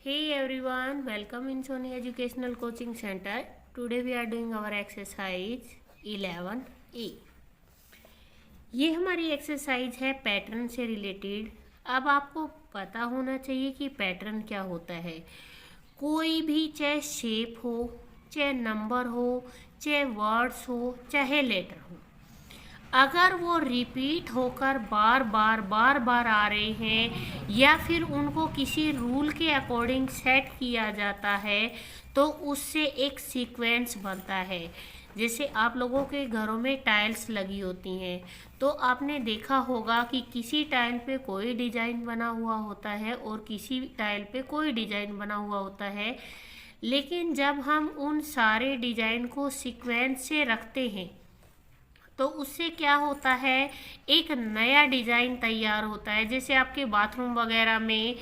Hey everyone, welcome in Sony Educational Coaching Center. Today we are doing our exercise 11A. ये हमारी exercise है pattern से related. अब आपको पता होना चाहिए कि पैटर्न क्या होता है। कोई भी चाहे शेप हो, चाहे नंबर हो, चाहे वर्ड्स हो, चाहे लेटर हो, अगर वो रिपीट होकर बार बार आ रहे हैं या फिर उनको किसी रूल के अकॉर्डिंग सेट किया जाता है तो उससे एक सीक्वेंस बनता है। जैसे आप लोगों के घरों में टाइल्स लगी होती हैं तो आपने देखा होगा कि किसी टाइल पे कोई डिजाइन बना हुआ होता है और किसी टाइल पे कोई डिजाइन बना हुआ होता है, लेकिन जब हम उन सारे डिजाइन को सीक्वेंस से रखते हैं तो उससे क्या होता है, एक नया डिज़ाइन तैयार होता है। जैसे आपके बाथरूम वगैरह में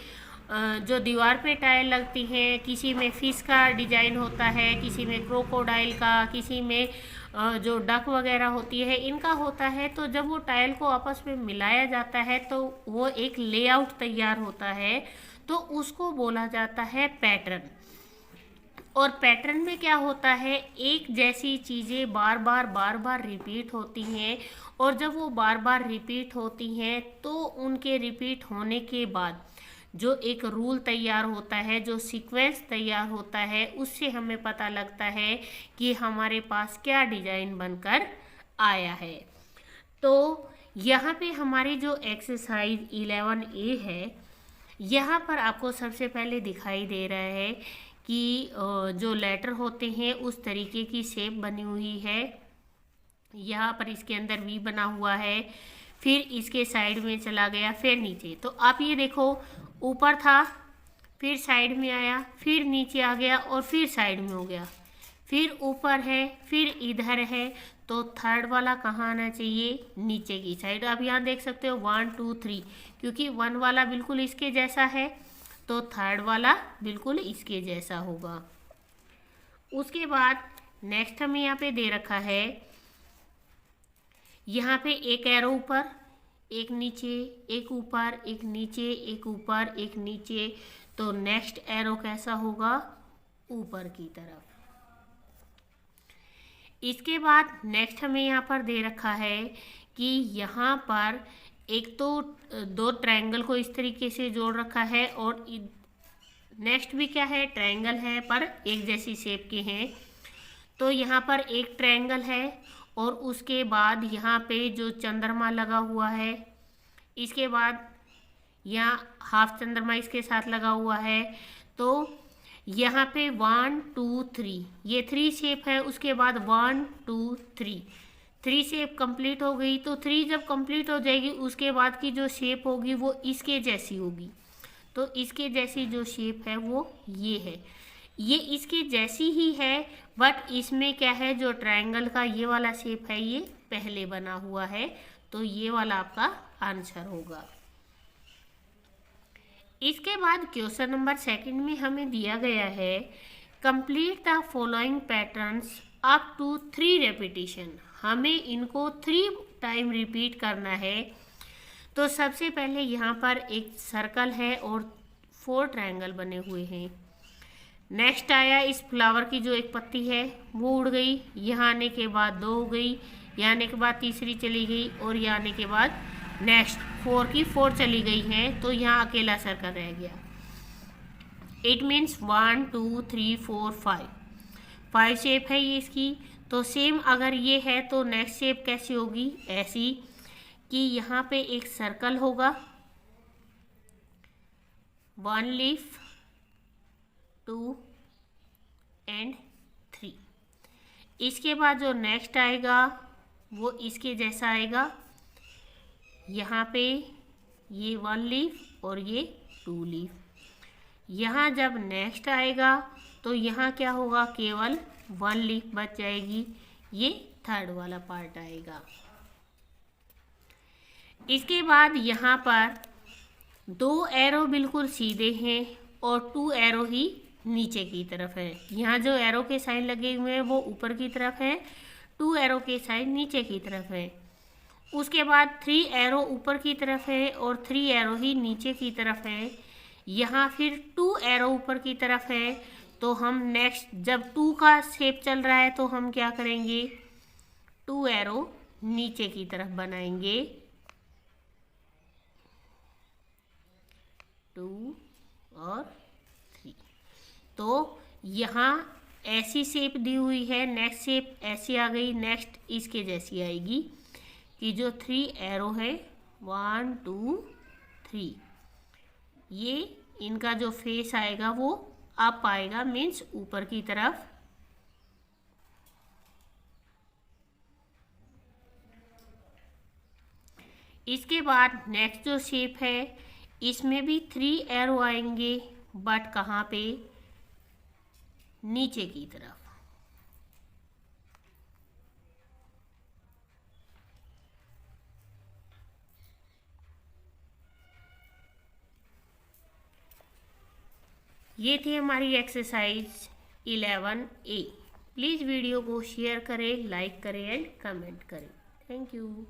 जो दीवार पे टाइल लगती हैं, किसी में फिश का डिज़ाइन होता है, किसी में क्रोकोडाइल का, किसी में जो डक वगैरह होती है इनका होता है। तो जब वो टाइल को आपस में मिलाया जाता है तो वो एक लेआउट तैयार होता है, तो उसको बोला जाता है पैटर्न। और पैटर्न में क्या होता है, एक जैसी चीज़ें बार बार रिपीट होती हैं और जब वो बार बार रिपीट होती हैं तो उनके रिपीट होने के बाद जो एक रूल तैयार होता है, जो सीक्वेंस तैयार होता है, उससे हमें पता लगता है कि हमारे पास क्या डिज़ाइन बनकर आया है। तो यहाँ पे हमारी जो एक्सरसाइज 11A है, यहाँ पर आपको सबसे पहले दिखाई दे रहा है कि जो लेटर होते हैं उस तरीके की शेप बनी हुई है। यहाँ पर इसके अंदर वी बना हुआ है, फिर इसके साइड में चला गया, फिर नीचे। तो आप ये देखो, ऊपर था, फिर साइड में आया, फिर नीचे आ गया और फिर साइड में हो गया, फिर ऊपर है, फिर इधर है। तो थर्ड वाला कहाँ आना चाहिए, नीचे की साइड। आप यहाँ देख सकते हो 1 2 3, क्योंकि 1 वाला बिल्कुल इसके जैसा है तो थर्ड वाला बिल्कुल इसके जैसा होगा। उसके बाद नेक्स्ट हमें यहाँ पे दे रखा है, यहाँ पे एक एरो ऊपर, एक नीचे, एक ऊपर, एक नीचे, एक ऊपर, एक नीचे। तो नेक्स्ट एरो कैसा होगा, ऊपर की तरफ। इसके बाद नेक्स्ट हमें यहाँ पर दे रखा है कि यहाँ पर एक तो दो ट्रायंगल को इस तरीके से जोड़ रखा है और नेक्स्ट भी क्या है, ट्रायंगल है पर एक जैसी शेप के हैं। तो यहाँ पर एक ट्रायंगल है और उसके बाद यहाँ पे जो चंद्रमा लगा हुआ है, इसके बाद यहाँ हाफ चंद्रमा इसके साथ लगा हुआ है। तो यहाँ पे 1 2 3 ये 3 शेप है। उसके बाद 1 2 3 शेप कंप्लीट हो गई। तो 3 जब कंप्लीट हो जाएगी उसके बाद की जो शेप होगी वो इसके जैसी होगी। तो इसके जैसी जो शेप है वो ये है, ये इसके जैसी ही है, बट इसमें क्या है, जो ट्रायंगल का ये वाला शेप है ये पहले बना हुआ है। तो ये वाला आपका आंसर होगा। इसके बाद क्वेश्चन नंबर 2 में हमें दिया गया है, complete the following patterns up to 3 repetition. हमें इनको 3 टाइम रिपीट करना है। तो सबसे पहले यहाँ पर एक सर्कल है और 4 ट्रायंगल बने हुए हैं। नेक्स्ट आया, इस फ्लावर की जो एक पत्ती है वो उड़ गई, यहाँ आने के बाद 2 हो गई, यहाँ आने के बाद तीसरी चली गई और यहाँ आने के बाद नेक्स्ट 4 की 4 चली गई हैं। तो यहाँ अकेला सर्कल रह गया। इट मीन्स 1 2 3 4 5 शेप है ये इसकी। तो सेम अगर ये है तो नेक्स्ट शेप कैसी होगी, ऐसी कि यहाँ पे एक सर्कल होगा, 1 लीफ 2 एंड 3। इसके बाद जो नेक्स्ट आएगा वो इसके जैसा आएगा, यहाँ पे ये 1 लीफ और ये 2 लीफ। यहाँ जब नेक्स्ट आएगा तो यहाँ क्या होगा, केवल 1 लीफ बच जाएगी, ये थर्ड वाला पार्ट आएगा। इसके बाद यहाँ पर 2 एरो बिल्कुल सीधे हैं और 2 एरो ही नीचे की तरफ है। यहाँ जो एरो के साइन लगे हुए हैं वो ऊपर की तरफ है, 2 एरो के साइन नीचे की तरफ है। उसके बाद 3 एरो ऊपर की तरफ है और 3 एरो ही नीचे की तरफ है। यहाँ फिर 2 एरो ऊपर की तरफ है, तो हम नेक्स्ट जब 2 का शेप चल रहा है तो हम क्या करेंगे, 2 एरो नीचे की तरफ बनाएंगे, 2 और 3। तो यहाँ ऐसी शेप दी हुई है, नेक्स्ट शेप ऐसी आ गई, नेक्स्ट इसके जैसी आएगी कि जो 3 एरो है 1 2 3, ये इनका जो फेस आएगा वो अप आएगा, मीन्स ऊपर की तरफ। इसके बाद नेक्स्ट जो शेप है इसमें भी 3 एरो आएंगे, बट कहाँ पे, नीचे की तरफ। ये थी हमारी एक्सरसाइज 11A। प्लीज़ वीडियो को शेयर करें, लाइक करें एंड कमेंट करें। Thank you.